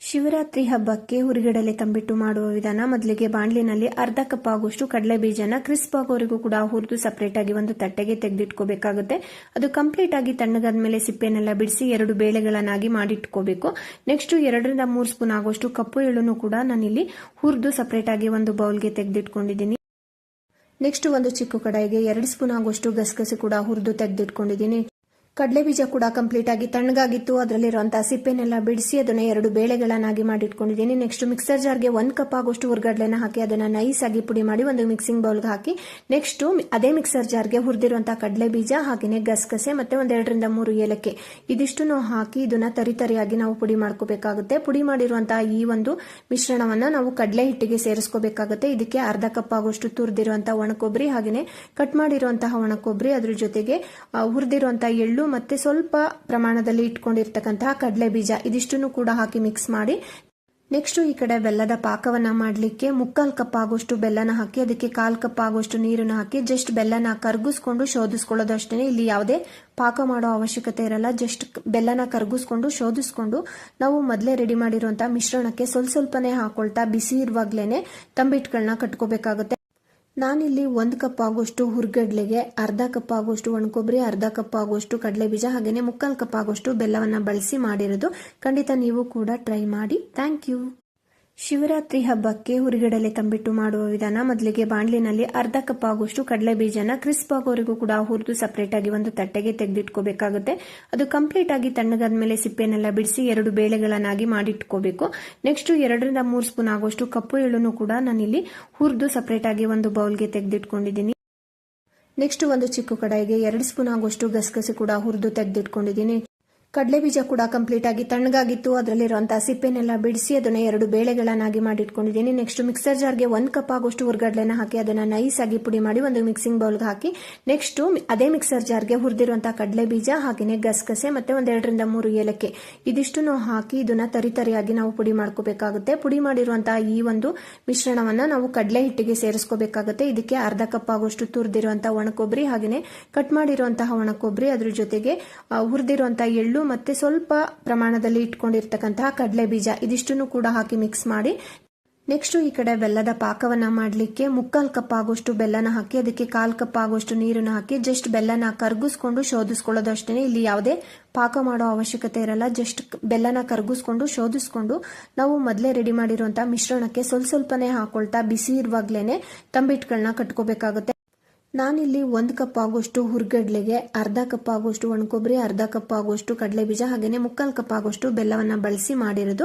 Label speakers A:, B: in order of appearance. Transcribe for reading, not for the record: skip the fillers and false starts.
A: ಶಿವರಾತ್ರಿ ಹಬ್ಬಕ್ಕೆ ಹುರಿಗಡಲೆ ತಂಬಿಟ್ಟು ಮಾಡುವ ವಿಧಾನ. ಮೊದಲಿಗೆ ಬಾಣಲಿನಲ್ಲಿ ಅರ್ಧ ಕಪ್ ಆಗುವಷ್ಟು ಕಡಲೆ ಬೀಜನ ಕ್ರಿಸ್ಪ್ ಆಗೋವರೆಗೂ ಕೂಡ ಹುರಿದು ಸಪರೇಟ್ ಆಗಿ ಒಂದು ತಟ್ಟೆಗೆ ತೆಗೆದಿಟ್ಕೋಬೇಕಾಗುತ್ತೆ. ಅದು ಕಂಪ್ಲೀಟ್ ಆಗಿ ತಣ್ಣಗಾದ್ಮೇಲೆ ಸಿಪ್ಪೆನೆಲ್ಲ ಬಿಡಿಸಿ 2 ಬೇಳೆಗಳನ್ನಾಗಿ ಮಾಡಿಟ್ಕೋಬೇಕು. ನೆಕ್ಸ್ಟ್ 2 ರಿಂದ 3 ಸ್ಪೂನ್ ಆಗುವಷ್ಟು ಕಪ್ಪು ಎಳ್ಳನ್ನು ಕೂಡ ನಾನಿಲ್ಲಿ ಹುರಿದು ಸಪರೇಟ್ ಆಗಿ ಒಂದು ಬೌಲ್ಗೆ ತೆಗೆದಿಟ್ಕೊಂಡಿದ್ದೀನಿ. ನೆಕ್ಸ್ಟ್ ಒಂದು ಚಿಕ್ಕ ಕಡಾಯಿಗೆ 2 ಸ್ಪೂನ್ ಆಗುವಷ್ಟು ಗಸಗಸೆ ಕೂಡ ಹುರಿದು ತೆಗೆದಿಟ್ಕೊಂಡಿದ್ದೀನಿ. ಕಡಲೆ ಬೀಜ ಕೂಡ ಕಂಪ್ಲೀಟ್ ಆಗಿ ತಣ್ಣಗಾಗಿತ್ತು. ಅದರಲ್ಲಿರುವಂತಹ ಸಿಪ್ಪೆನೆಲ್ಲ ಬಿಡಿಸಿ ಅದನ್ನ 2 ಬೇಳೆಗಳನ್ನಾಗಿ ಮಾಡಿಟ್ಕೊಂಡಿದ್ದೀನಿ. ನೆಕ್ಸ್ಟ್ ಮಿಕ್ಸರ್ ಜಾರ್ಗೆ 1 ಕಪ್ ಆಗುವಷ್ಟು ಹುರಿಗಡಲೆನ ಹಾಕಿ ಅದನ್ನ ನೈಸ್ ಆಗಿ ಪುಡಿ ಮಾಡಿ ಒಂದು ಮಿಕ್ಸಿಂಗ್ ಬೌಲ್ಗೆ ಹಾಕಿ ನೆಕ್ಸ್ಟ್ ಅದೇ ಮಿಕ್ಸರ್ ಜಾರ್ಗೆ ಹುರಿದಿರುವಂತಹ ಕಡಲೆ ಬೀಜ ಹಾಗೆಯೇ ಗಸಗಸೆ ಮತ್ತೆ 1 2 ರಿಂದ 3 ಏಲಕ್ಕಿ ಇದಿಷ್ಟು ಹಾಕಿ ಇದನ್ನ ತರಿತರಿಯಾಗಿ ನಾವು ಪುಡಿ ಮಾಡ್ಕೋಬೇಕಾಗುತ್ತೆ. ಪುಡಿ ಮಾಡಿರುವಂತಹ ಈ ಒಂದು ಮಿಶ್ರಣವನ್ನ ನಾವು ಕಡಲೆ ಹಿಟ್ಟಿಗೆ ಸೇರಿಸ್ಕೋಬೇಕಾಗುತ್ತೆ. ಇದಕ್ಕೆ ಅರ್ಧ ಕಪ್ ಆಗುವಷ್ಟು ತುರಿದಿರುವಂತಹ ಒಣಕೊಬ್ಬರಿ ಹಾಗೆಯೇ ಕಟ್ ಮಾಡಿರುವಂತಹ ಒಣಕೊಬ್ಬರಿ ಅದ್ರ ಜೊತೆಗೆ ಹುರಿದಿರುವಂತಹ ಎಳ್ಳು ಮತ್ತೆ ಸ್ವಲ್ಪ ಪ್ರಮಾಣದಲ್ಲಿ ಇಟ್ಕೊಂಡಿರ್ತಕ್ಕಂತಹ ಕಡಲೆ ಬೀಜ ಇದಿಷ್ಟನ್ನು ಕೂಡ ಹಾಕಿ ಮಿಕ್ಸ್ ಮಾಡಿ ನೆಕ್ಸ್ಟ್ ಈ ಕಡೆ ಬೆಲ್ಲದ ಪಾಕವನ್ನ ಮಾಡಲಿಕ್ಕೆ 3/4 ಕಪ್ ಆಗುವಷ್ಟು ಬೆಲ್ಲನ ಹಾಕಿ ಅದಕ್ಕೆ 1/4 ಕಪ್ ಆಗುವಷ್ಟು ನೀರನ್ನು ಹಾಕಿ ಜಸ್ಟ್ ಬೆಲ್ಲನ ಕರಗಿಸ್ಕೊಂಡು ಶೋಧಿಸ್ಕೊಳ್ಳೋದು ಅಷ್ಟೇ. ಇಲ್ಲಿ ಯಾವುದೇ ಪಾಕ ಮಾಡೋ ಅವಶ್ಯಕತೆ ಇರಲ್ಲ. ಜಸ್ಟ್ ಬೆಲ್ಲನ ಕರಗಿಸ್ಕೊಂಡು ಶೋಧಿಸ್ಕೊಂಡು ನಾವು ಮೊದಲೇ ರೆಡಿ ಮಾಡಿರುವಂತಹ ಮಿಶ್ರಣಕ್ಕೆ ಸ್ವಲ್ಪನೇ ಹಾಕೊಳ್ತಾ ಬಿಸಿ ಇರುವಾಗ್ಲೇನೆ ತಂಬಿಟ್ಟುಗಳನ್ನ ಕಟ್ಕೋಬೇಕಾಗುತ್ತೆ. ನಾನಿಲ್ಲಿ 1 ಕಪ್ ಆಗುವಷ್ಟು ಹುರಿಗಡ್ಲೆಗೆ ಅರ್ಧ ಕಪ್ ಆಗುವಷ್ಟು ಒಣಕೊಬ್ಬರಿ, ಅರ್ಧ ಕಪ್ ಆಗುವಷ್ಟು ಕಡಲೆ ಬೀಜ ಹಾಗೆಯೇ 3/4 ಕಪ್ ಆಗುವಷ್ಟು ಬೆಲ್ಲವನ್ನ ಬಳಸಿ ಮಾಡಿರೋದು. ಖಂಡಿತ ನೀವು ಕೂಡ ಟ್ರೈ ಮಾಡಿ. Thank you. ಶಿವರಾತ್ರಿ ಹಬ್ಬಕ್ಕೆ ಹುರಿಗಡಲೆ ತಂಬಿಟ್ಟು ಮಾಡುವ ವಿಧಾನ. ಮೊದಲಿಗೆ ಬಾಣಲಿನಲ್ಲಿ ಅರ್ಧ ಕಪ್ ಆಗುವಷ್ಟು ಕಡಲೆ ಬೀಜನ ಕ್ರಿಸ್ಪ್ ಆಗೋವರೆಗೂ ಕೂಡ ಹುರಿದು ಸಪರೇಟ್ ಆಗಿ ಒಂದು ತಟ್ಟೆಗೆ ತೆಗೆದಿಟ್ಕೋಬೇಕಾಗುತ್ತೆ. ಅದು ಕಂಪ್ಲೀಟ್ ಆಗಿ ತಣ್ಣಗಾದ್ಮೇಲೆ ಸಿಪ್ಪೆನೆಲ್ಲ ಬಿಡಿಸಿ 2 ಬೇಳೆಗಳನ್ನಾಗಿ ಮಾಡಿಟ್ಕೋಬೇಕು. ನೆಕ್ಸ್ಟ್ 2 ರಿಂದ 3 ಸ್ಪೂನ್ ಆಗುವಷ್ಟು ಕಪ್ಪು ಎಳ್ಳನ್ನು ಕೂಡ ನಾನಿಲ್ಲಿ ಹುರಿದು ಸಪರೇಟ್ ಆಗಿ ಒಂದು ಬೌಲ್ಗೆ ತೆಗೆದಿಟ್ಕೊಂಡಿದ್ದೀನಿ. ನೆಕ್ಸ್ಟ್ ಒಂದು ಚಿಕ್ಕ ಕಡಾಯಿಗೆ 2 ಸ್ಪೂನ್ ಆಗುವಷ್ಟು ಗಸಗಸೆ ಕೂಡ ಹುರಿದು ತೆಗೆದಿಟ್ಕೊಂಡಿದ್ದೀನಿ. ಕಡಲೆ ಬೀಜ ಕೂಡ ಕಂಪ್ಲೀಟ್ ಆಗಿ ತಣ್ಣಗಾಗಿತ್ತು. ಅದರಲ್ಲಿರುವಂತಹ ಸಿಪ್ಪೆನೆಲ್ಲ ಬಿಡಿಸಿ ಅದನ್ನ 2 ಬೇಳೆಗಳನ್ನಾಗಿ ಮಾಡಿಟ್ಕೊಂಡಿದ್ದೀನಿ. ನೆಕ್ಸ್ಟ್ ಮಿಕ್ಸರ್ ಜಾರ್ಗೆ 1 ಕಪ್ ಆಗುವಷ್ಟು ಹುರಿಗಡಲೆನ ಹಾಕಿ ಅದನ್ನ ನೈಸ್ ಆಗಿ ಪುಡಿ ಮಾಡಿ ಒಂದು ಮಿಕ್ಸಿಂಗ್ ಬೌಲ್ಗೆ ಹಾಕಿ ನೆಕ್ಸ್ಟ್ ಅದೇ ಮಿಕ್ಸರ್ ಜಾರ್ಗೆ ಹುರಿದಿರುವಂತಹ ಕಡಲೆ ಬೀಜ ಹಾಗೆಯೇ ಗಸಗಸೆ ಮತ್ತೆ 1 2 ರಿಂದ 3 ಏಲಕ್ಕಿ ಇದಿಷ್ಟು ಹಾಕಿ ಇದನ್ನ ತರಿತರಿಯಾಗಿ ನಾವು ಪುಡಿ ಮಾಡ್ಕೋಬೇಕಾಗುತ್ತೆ. ಪುಡಿ ಮಾಡಿರುವಂತಹ ಈ ಒಂದು ಮಿಶ್ರಣವನ್ನ ನಾವು ಕಡಲೆ ಹಿಟ್ಟಿಗೆ ಸೇರಿಸ್ಕೋಬೇಕಾಗುತ್ತೆ. ಇದಕ್ಕೆ ಅರ್ಧ ಕಪ್ ಆಗುವಷ್ಟು ತುರಿದಿರುವಂತಹ ಒಣಕೊಬ್ಬರಿ ಹಾಗೆಯೇ ಕಟ್ ಮಾಡಿರುವಂತಹ ಒಣಕೊಬ್ಬರಿ ಅದ್ರ ಜೊತೆಗೆ ಹುರಿದಿರುವಂತಹ ಎಳ್ಳು ಮತ್ತೆ ಸ್ವಲ್ಪ ಪ್ರಮಾಣದಲ್ಲಿ ಇಟ್ಕೊಂಡಿರ್ತಕ್ಕಂತಹ ಕಡಲೆ ಬೀಜ ಇದಿಷ್ಟನ್ನು ಕೂಡ ಹಾಕಿ ಮಿಕ್ಸ್ ಮಾಡಿ ನೆಕ್ಸ್ಟ್ ಈ ಕಡೆ ಬೆಲ್ಲದ ಪಾಕವನ್ನ ಮಾಡಲಿಕ್ಕೆ 3/4 ಕಪ್ ಆಗುವಷ್ಟು ಬೆಲ್ಲನ ಹಾಕಿ ಅದಕ್ಕೆ 1/4 ಕಪ್ ಆಗುವಷ್ಟು ನೀರನ್ನು ಹಾಕಿ ಜಸ್ಟ್ ಬೆಲ್ಲನ ಕರಗಿಸ್ಕೊಂಡು ಶೋಧಿಸ್ಕೊಳ್ಳೋದು ಅಷ್ಟೇ. ಇಲ್ಲಿ ಯಾವುದೇ ಪಾಕ ಮಾಡೋ ಅವಶ್ಯಕತೆ ಇರಲ್ಲ. ಜಸ್ಟ್ ಬೆಲ್ಲನ ಕರಗಿಸ್ಕೊಂಡು ಶೋಧಿಸ್ಕೊಂಡು ನಾವು ಮೊದಲೇ ರೆಡಿ ಮಾಡಿರುವಂತಹ ಮಿಶ್ರಣಕ್ಕೆ ಸ್ವಲ್ಪನೇ ಹಾಕೊಳ್ತಾ ಬಿಸಿ ಇರುವಾಗ್ಲೇನೆ ತಂಬಿಟ್ಟುಗಳನ್ನ ಕಟ್ಕೋಬೇಕಾಗುತ್ತೆ. ನಾನಿಲ್ಲಿ 1 ಕಪ್ ಆಗುವಷ್ಟು ಹುರಿಗಡ್ಲೆಗೆ ಅರ್ಧ ಕಪ್ ಆಗುವಷ್ಟು ಒಣಕೊಬ್ಬರಿ, ಅರ್ಧ ಕಪ್ ಆಗುವಷ್ಟು ಕಡಲೆ ಬೀಜ ಹಾಗೆಯೇ 3/4 ಕಪ್ ಆಗುವಷ್ಟು ಬೆಲ್ಲವನ್ನ ಬಳಸಿ ಮಾಡಿರೋದು.